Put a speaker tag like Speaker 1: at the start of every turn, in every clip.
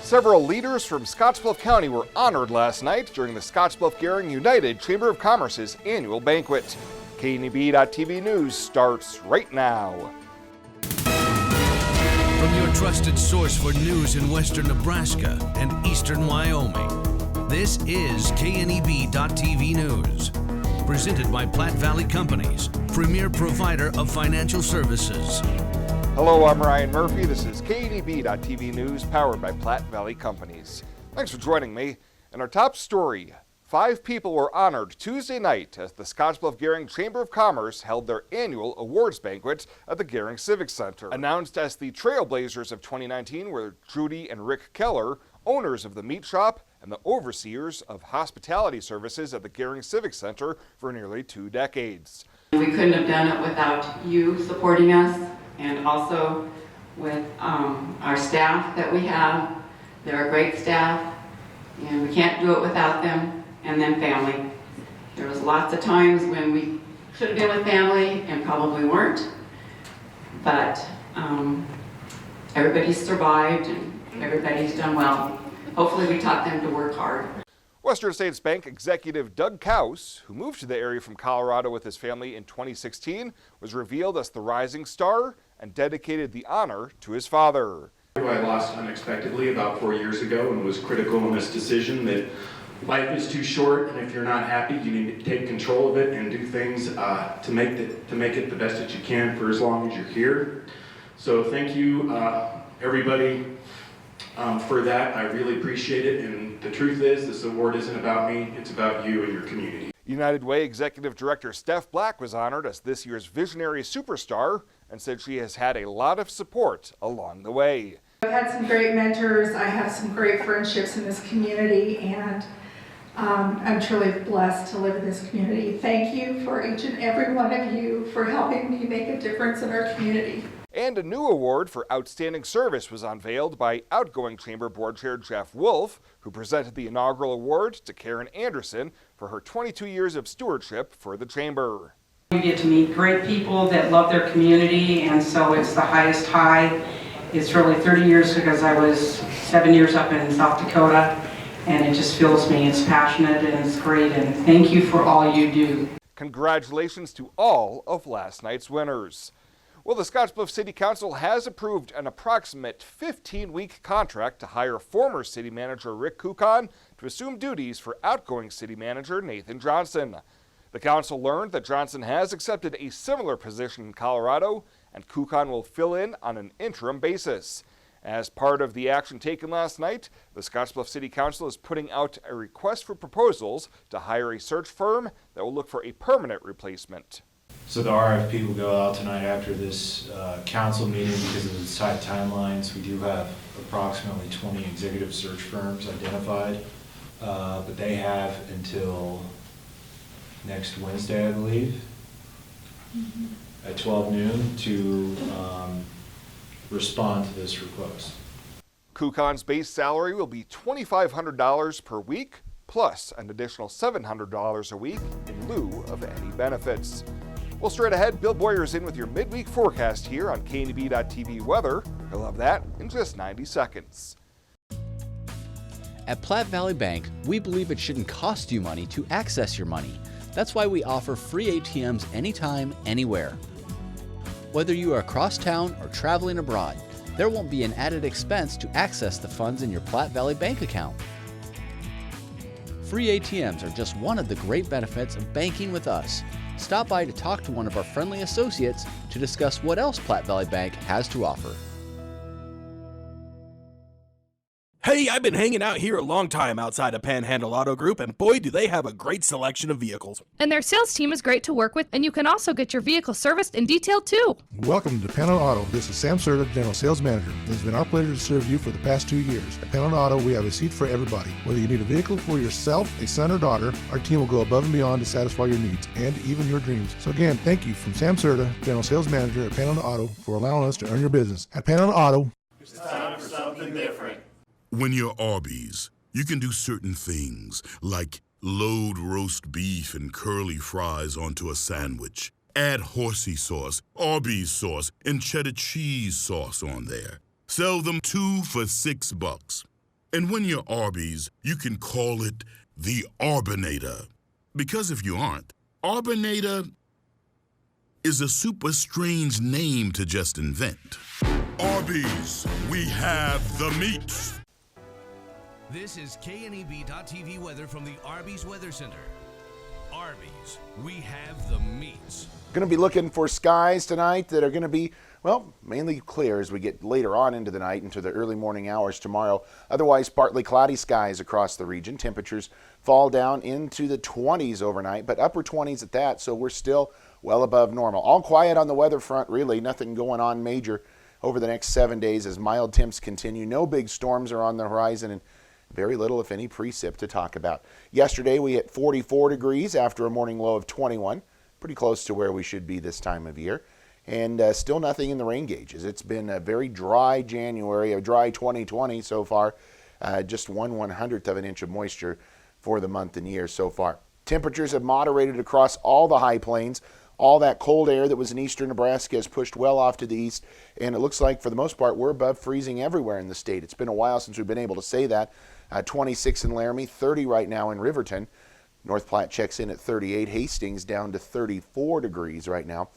Speaker 1: Several leaders from Scottsbluff County were honored last night during the Scottsbluff Gering United Chamber of Commerce's annual banquet. KNEB.TV News starts right now.
Speaker 2: From your trusted source for news in western Nebraska and eastern Wyoming, this is KNEB.TV News. Presented by Platte Valley Companies, premier provider of financial services.
Speaker 1: Hello, I'm Ryan Murphy. This is KNEB.TV News powered by Platte Valley Companies. Thanks for joining me. In our top story, 5 people were honored Tuesday night as the Scottsbluff Gering Chamber of Commerce held their annual awards banquet at the Gering Civic Center. Announced as the Trailblazers of 2019 were Judy and Rick Keller, owners of the meat shop and the overseers of hospitality services at the Gering Civic Center for nearly 2 decades.
Speaker 3: We couldn't have done it without you supporting us, and also with our staff that we have. They're a great staff, and we can't do it without them, and then family. There was lots of times when we should have been with family and probably weren't, but everybody's survived and everybody's done well. Hopefully we taught them to work hard.
Speaker 1: Western States Bank executive Doug Kaus, who moved to the area from Colorado with his family in 2016, was revealed as the rising star and dedicated the honor to his father.
Speaker 4: I lost unexpectedly about 4 years ago and was critical in this decision that life is too short, and if you're not happy, you need to take control of it and do things to make it the best that you can for as long as you're here. So thank you, everybody, for that. I really appreciate it, and the truth is this award isn't about me, it's about you and your community.
Speaker 1: United Way Executive Director Steph Black was honored as this year's Visionary Superstar and said she has had a lot of support along the way.
Speaker 5: I've had some great mentors, I have some great friendships in this community, and I'm truly blessed to live in this community. Thank you for each and every one of you for helping me make a difference in our community.
Speaker 1: And a new award for outstanding service was unveiled by outgoing Chamber Board Chair Jeff Wolf, who presented the inaugural award to Karen Anderson for her 22 years of stewardship for the Chamber.
Speaker 6: You get to meet great people that love their community, and so it's the highest high. It's really 30 years because I was 7 years up in South Dakota, and it just fills me. It's passionate and it's great, and thank you for all you do.
Speaker 1: Congratulations to all of last night's winners. Well, the Scottsbluff City Council has approved an approximate 15-week contract to hire former City Manager Rick Kuckkahn to assume duties for outgoing City Manager Nathan Johnson. The council learned that Johnson has accepted a similar position in Colorado, and Kuckkahn will fill in on an interim basis. As part of the action taken last night, the Scottsbluff City Council is putting out a request for proposals to hire a search firm that will look for a permanent replacement.
Speaker 7: So the RFP will go out tonight after this council meeting because of the tight timelines. We do have approximately 20 executive search firms identified, but they have until next Wednesday, I believe, at 12 noon to respond to this request.
Speaker 1: Kuckkahn's base salary will be $2,500 per week, plus an additional $700 a week in lieu of any benefits. Well, straight ahead, Bill Boyer's in with your midweek forecast here on KNEB.TV weather. You'll have that in just 90 seconds.
Speaker 8: At Platte Valley Bank, we believe it shouldn't cost you money to access your money. That's why we offer free ATMs anytime, anywhere. Whether you are across town or traveling abroad, there won't be an added expense to access the funds in your Platte Valley Bank account. Free ATMs are just one of the great benefits of banking with us. Stop by to talk to one of our friendly associates to discuss what else Platte Valley Bank has to offer.
Speaker 9: Hey, I've been hanging out here a long time outside of Panhandle Auto Group, and boy, do they have a great selection of vehicles.
Speaker 10: And their sales team is great to work with, and you can also get your vehicle serviced and detailed too.
Speaker 11: Welcome to Panhandle Auto. This is Sam Serta, General Sales Manager. It has been our pleasure to serve you for the past 2 years. At Panhandle Auto, we have a seat for everybody. Whether you need a vehicle for yourself, a son or daughter, our team will go above and beyond to satisfy your needs and even your dreams. So again, thank you from Sam Serta, General Sales Manager at Panhandle Auto, for allowing us to earn your business. At Panhandle Auto,
Speaker 12: it's time for something different.
Speaker 13: When you're Arby's, you can do certain things, like load roast beef and curly fries onto a sandwich. Add horsey sauce, Arby's sauce, and cheddar cheese sauce on there. Sell them 2 for $6. And when you're Arby's, you can call it the Arbinator. Because if you aren't, Arbinator is a super strange name to just invent. Arby's, we have the meats.
Speaker 2: This is KNEB.TV weather from the Arby's Weather Center. Arby's, we have the meats.
Speaker 14: Going to be looking for skies tonight that are going to be, well, mainly clear as we get later on into the night, into the early morning hours tomorrow. Otherwise, partly cloudy skies across the region. Temperatures fall down into the 20s overnight, but upper 20s at that, so we're still well above normal. All quiet on the weather front, really. Nothing going on major over the next 7 days as mild temps continue. No big storms are on the horizon, and very little, if any, precip to talk about. Yesterday, we hit 44 degrees after a morning low of 21. Pretty close to where we should be this time of year. And still nothing in the rain gauges. It's been a very dry January, a dry 2020 so far. Just 1/100th of an inch of moisture for the month and year so far. Temperatures have moderated across all the high plains. All that cold air that was in eastern Nebraska has pushed well off to the east, and it looks like for the most part we're above freezing everywhere in the state. It's been a while since we've been able to say that. 26 in Laramie, 30 right now in Riverton. North Platte checks in at 38. Hastings down to 34 degrees right now.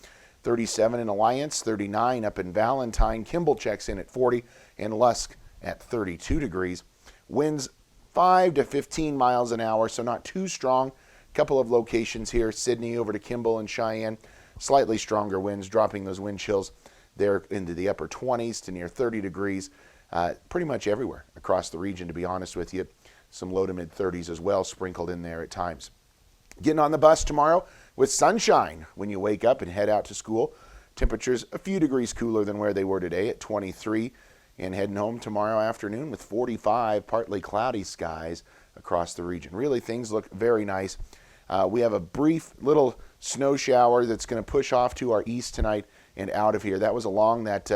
Speaker 14: 37 in Alliance, 39 up in Valentine. Kimball checks in at 40, and Lusk at 32 degrees. Winds 5 to 15 miles an hour, so not too strong. Couple of locations here, Sidney over to Kimball and Cheyenne. Slightly stronger winds, dropping those wind chills there into the upper 20s to near 30 degrees. Pretty much everywhere across the region, to be honest with you. Some low to mid 30s as well sprinkled in there at times. Getting on the bus tomorrow with sunshine when you wake up and head out to school. Temperatures a few degrees cooler than where they were today at 23. And heading home tomorrow afternoon with 45, partly cloudy skies across the region. Really, things look very nice. We have a brief little snow shower that's going to push off to our east tonight and out of here. That was along that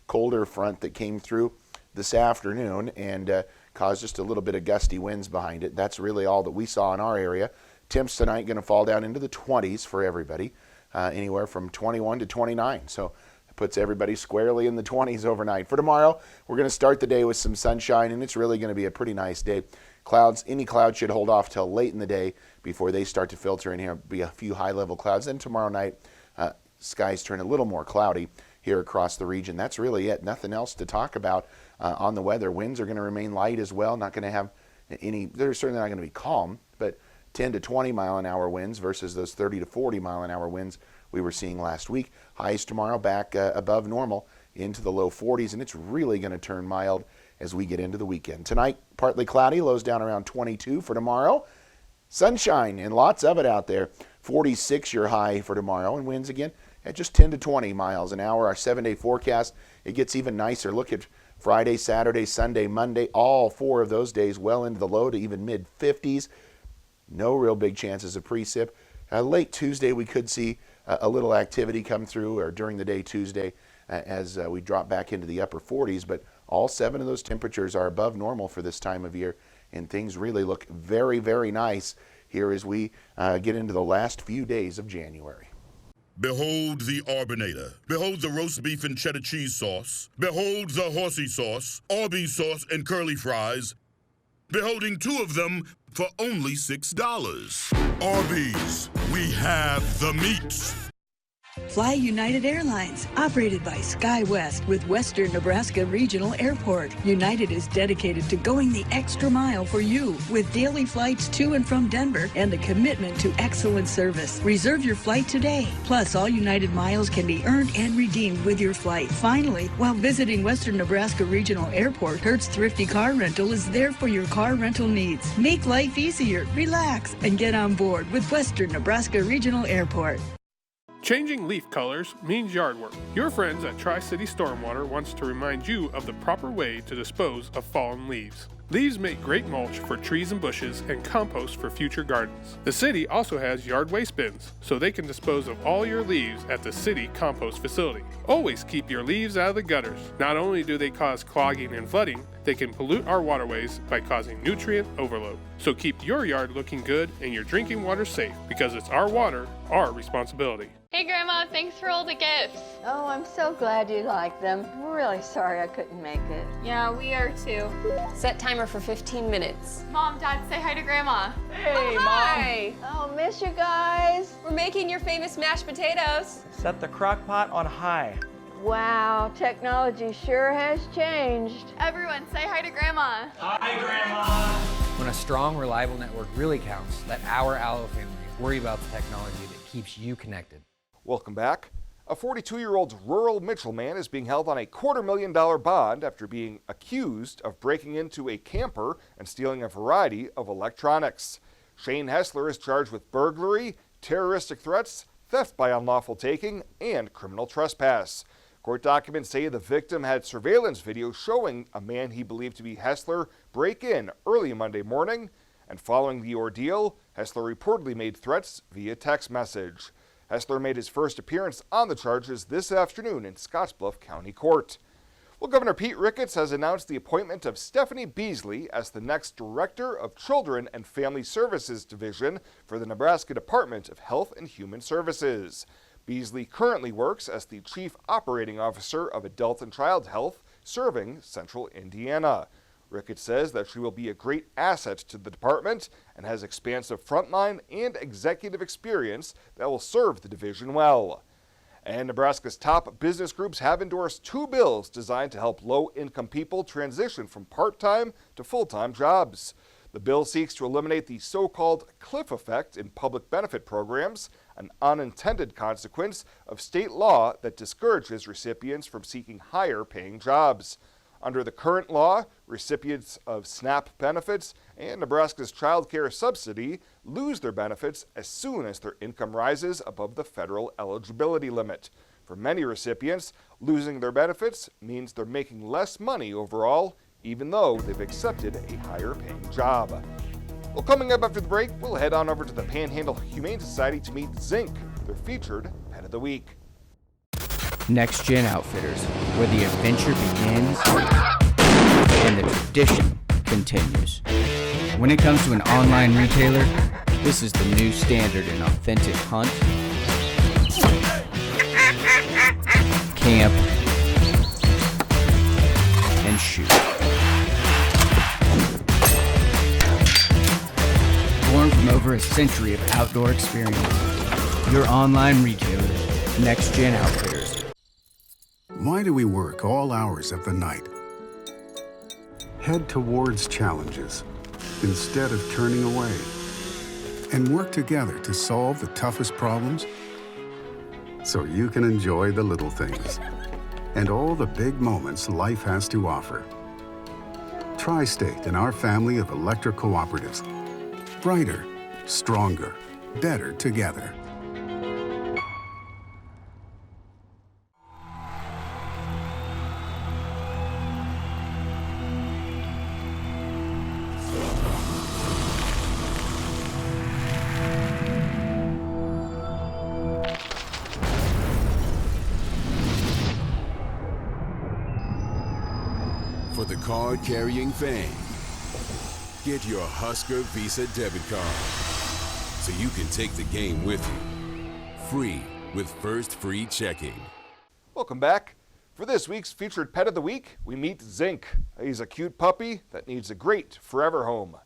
Speaker 14: colder front that came through this afternoon and caused just a little bit of gusty winds behind it. That's really all that we saw in our area. Temps tonight going to fall down into the 20s for everybody, anywhere from 21 to 29. So it puts everybody squarely in the 20s overnight. For tomorrow, we're going to start the day with some sunshine, and it's really going to be a pretty nice day. Clouds, any clouds should hold off till late in the day before they start to filter in here. Be a few high-level clouds. Then tomorrow night, skies turn a little more cloudy here across the region. That's really it. Nothing else to talk about on the weather. Winds are going to remain light as well. Not going to have any, they're certainly not going to be calm, but 10 to 20 mile an hour winds versus those 30 to 40 mile an hour winds we were seeing last week. Highs tomorrow back above normal into the low 40s, and it's really going to turn mild as we get into the weekend. Tonight, partly cloudy, lows down around 22 for tomorrow. Sunshine and lots of it out there. 46 your high for tomorrow, and winds again at just 10 to 20 miles an hour. Our 7-day forecast, it gets even nicer. Look at Friday, Saturday, Sunday, Monday, all 4 of those days well into the low to even mid 50s. No real big chances of precip. Late Tuesday, we could see a little activity come through, or during the day Tuesday, as we drop back into the upper 40s. But all 7 of those temperatures are above normal for this time of year, and things really look very, very nice here as we get into the last few days of January.
Speaker 13: Behold the Arbinator. Behold the roast beef and cheddar cheese sauce. Behold the horsey sauce, Arby's sauce, and curly fries. Beholding 2 of them for only $6. Arby's, we have the meats.
Speaker 15: Fly United Airlines, operated by SkyWest with Western Nebraska Regional Airport. United is dedicated to going the extra mile for you with daily flights to and from Denver and a commitment to excellent service. Reserve your flight today. Plus, all United miles can be earned and redeemed with your flight. Finally, while visiting Western Nebraska Regional Airport, Hertz Thrifty Car Rental is there for your car rental needs. Make life easier, relax, and get on board with Western Nebraska Regional Airport.
Speaker 16: Changing leaf colors means yard work. Your friends at Tri-City Stormwater wants to remind you of the proper way to dispose of fallen leaves. Leaves make great mulch for trees and bushes and compost for future gardens. The city also has yard waste bins, so they can dispose of all your leaves at the city compost facility. Always keep your leaves out of the gutters. Not only do they cause clogging and flooding, they can pollute our waterways by causing nutrient overload. So keep your yard looking good and your drinking water safe, because it's our water, our responsibility.
Speaker 10: Hey
Speaker 17: Hey, Grandma, thanks for all the gifts.
Speaker 18: Oh, I'm so glad you like them. I'm really sorry I couldn't make it.
Speaker 17: Yeah, we are too.
Speaker 19: Set timer for 15 minutes.
Speaker 17: Mom, Dad, say hi to Grandma.
Speaker 19: Hey,
Speaker 18: Hi. Oh, miss you guys.
Speaker 19: We're making your famous mashed potatoes.
Speaker 20: Set the crock pot on high.
Speaker 18: Wow, technology sure has changed.
Speaker 17: Everyone, say hi to Grandma.
Speaker 20: Hi, Grandma.
Speaker 21: When a strong, reliable network really counts, let our Allo family worry about the technology that keeps you connected.
Speaker 1: Welcome back. A 42-year-old rural Mitchell man is being held on a $250,000 bond after being accused of breaking into a camper and stealing a variety of electronics. Shane Hessler is charged with burglary, terroristic threats, theft by unlawful taking, and criminal trespass. Court documents say the victim had surveillance video showing a man he believed to be Hessler break in early Monday morning, and following the ordeal, Hessler reportedly made threats via text message. Hessler made his first appearance on the charges this afternoon in Scottsbluff County Court. Well, Governor Pete Ricketts has announced the appointment of Stephanie Beasley as the next Director of Children and Family Services Division for the Nebraska Department of Health and Human Services. Beasley currently works as the Chief Operating Officer of Adult and Child Health, serving Central Indiana. Ricketts says that she will be a great asset to the department and has expansive frontline and executive experience that will serve the division well. And Nebraska's top business groups have endorsed 2 bills designed to help low-income people transition from part-time to full-time jobs. The bill seeks to eliminate the so-called cliff effect in public benefit programs, an unintended consequence of state law that discourages recipients from seeking higher-paying jobs. Under the current law, recipients of SNAP benefits and Nebraska's child care subsidy lose their benefits as soon as their income rises above the federal eligibility limit. For many recipients, losing their benefits means they're making less money overall, even though they've accepted a higher paying job. Well, coming up after the break, we'll head on over to the Panhandle Humane Society to meet Zinc, their featured pet of the week.
Speaker 22: Next Gen Outfitters, where the adventure begins and the tradition continues. When it comes to an online retailer, this is the new standard in authentic hunt, camp, and shoot. Born from over a century of outdoor experience, your online retailer, Next Gen Outfitters.
Speaker 23: Why do we work all hours of the night? Head towards challenges instead of turning away, and work together to solve the toughest problems so you can enjoy the little things and all the big moments life has to offer. Tri-State and our family of electric cooperatives. Brighter, stronger, better together.
Speaker 24: For the card-carrying fan, get your Husker Visa debit card so you can take the game with you. Free with First Free Checking.
Speaker 1: Welcome back. For this week's featured pet of the week, we meet Zinc. He's a cute puppy that needs a great forever home.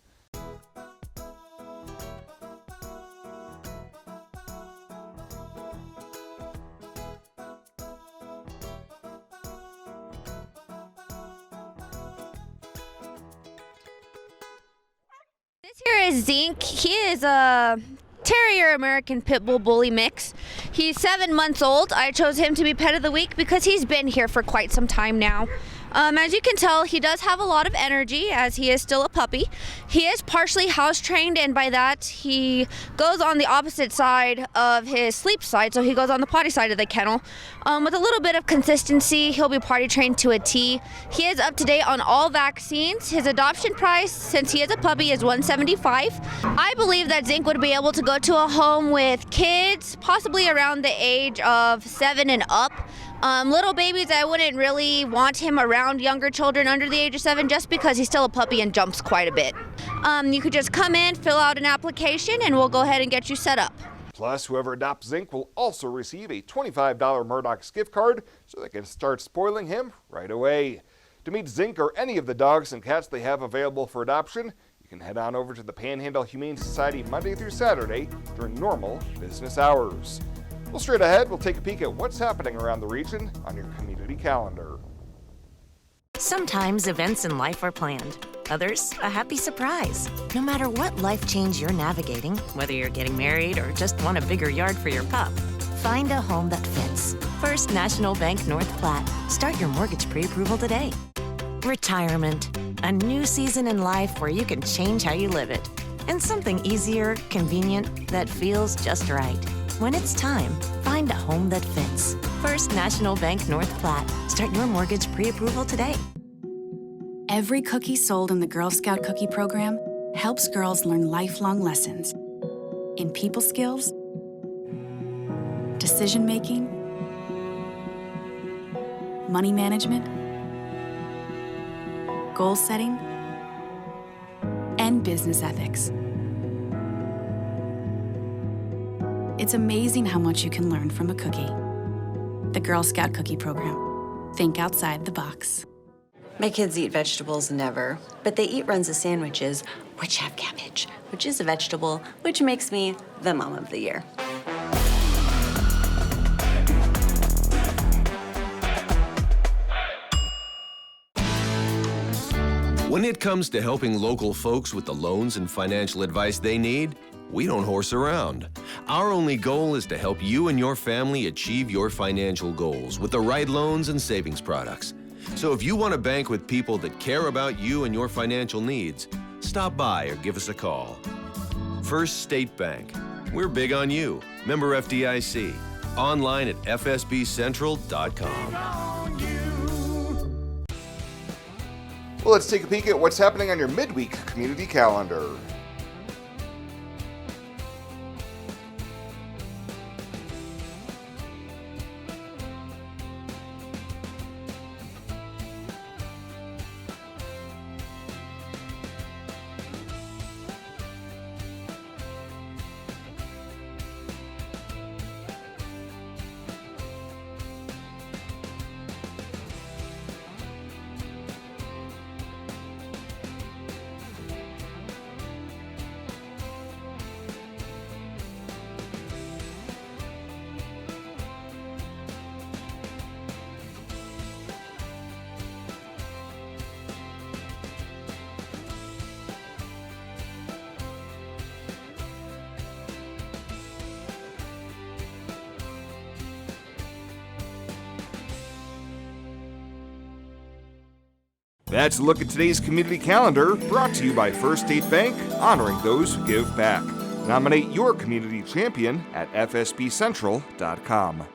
Speaker 25: This here is Zinc. He is a Terrier American Pit Bull Bully mix. He's 7 months old. I chose him to be pet of the week because he's been here for quite some time now. As you can tell, he does have a lot of energy as he is still a puppy. He is partially house trained, and by that he goes on the opposite side of his sleep side, so he goes on the potty side of the kennel. With a little bit of consistency, he'll be potty trained to a T. He is up to date on all vaccines. His adoption price, since he is a puppy, is $175. I believe that Zinc would be able to go to a home with kids, possibly around the age of 7 and up. Little babies, I wouldn't really want him around younger children under the age of 7 just because he's still a puppy and jumps quite a bit. You could just come in, fill out an application, and we'll go ahead and get you set up.
Speaker 1: Plus, whoever adopts Zink will also receive a $25 Murdoch's gift card so they can start spoiling him right away. To meet Zink or any of the dogs and cats they have available for adoption, you can head on over to the Panhandle Humane Society Monday through Saturday during normal business hours. Well, straight ahead, we'll take a peek at what's happening around the region on your community calendar.
Speaker 3: Sometimes events in life are planned. Others, a happy surprise. No matter what life change you're navigating, whether you're getting married or just want a bigger yard for your pup, find a home that fits. First National Bank North Platte. Start your mortgage pre-approval today. Retirement. A new season in life where you can change how you live it. And something easier, convenient, that feels just right. When it's time, find a home that fits. First National Bank North Platte. Start your mortgage pre-approval today.
Speaker 4: Every cookie sold in the Girl Scout Cookie Program helps girls learn lifelong lessons in people skills, decision-making, money management, goal setting, and business ethics. It's amazing how much you can learn from a cookie. The Girl Scout Cookie Program. Think outside the box.
Speaker 5: My kids eat vegetables never, but they eat Runza sandwiches, which have cabbage, which is a vegetable, which makes me the mom of the year.
Speaker 24: When it comes to helping local folks with the loans and financial advice they need, we don't horse around. Our only goal is to help you and your family achieve your financial goals with the right loans and savings products. So if you want to bank with people that care about you and your financial needs, stop by or give us a call. First State Bank. We're big on you. Member FDIC. Online at fsbcentral.com.
Speaker 1: Well, let's take a peek at what's happening on your midweek community calendar. That's a look at today's community calendar, brought to you by First State Bank, honoring those who give back. Nominate your community champion at fsbcentral.com.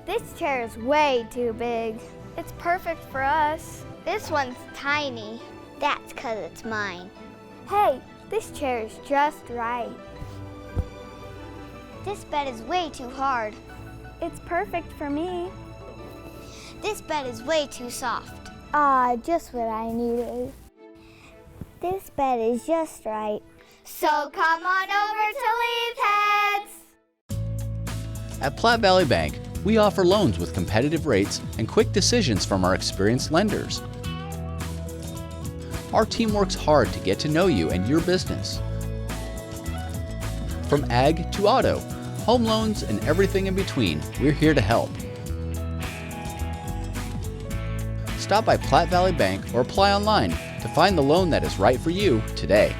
Speaker 6: This chair is way too big. It's perfect for us. This one's tiny. That's 'cause it's mine. Hey, this chair is just right. This bed is way too hard. It's perfect for me. This bed is way too soft. Just what I needed. This bed is just right. So come on over to Lee's Heads.
Speaker 8: At Platte Valley Bank, we offer loans with competitive rates and quick decisions from our experienced lenders. Our team works hard to get to know you and your business. From ag to auto, home loans, and everything in between, we're here to help. Stop by Platte Valley Bank or apply online to find the loan that is right for you today.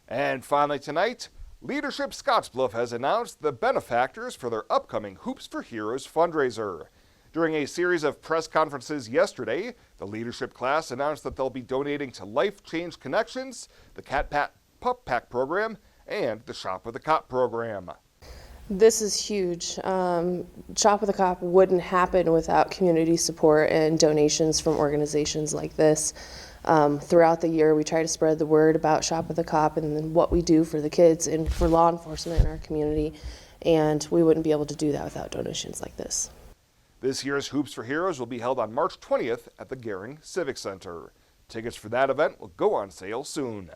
Speaker 1: And finally tonight, Leadership Scottsbluff has announced the benefactors for their upcoming Hoops for Heroes fundraiser. During a series of press conferences yesterday, the leadership class announced that they'll be donating to Life Change Connections, the Cat Pup Pack program, and the Shop with a Cop program.
Speaker 7: This is huge. Shop with a Cop wouldn't happen without community support and donations from organizations like this. Throughout the year, we try to spread the word about Shop with a Cop and what we do for the kids and for law enforcement in our community, and we wouldn't be able to do that without donations like this.
Speaker 1: This year's Hoops for Heroes will be held on March 20th at the Gering Civic Center. Tickets for that event will go on sale soon.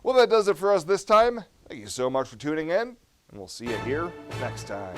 Speaker 1: Well, that does it for us this time. Thank you so much for tuning in, and we'll see you here next time.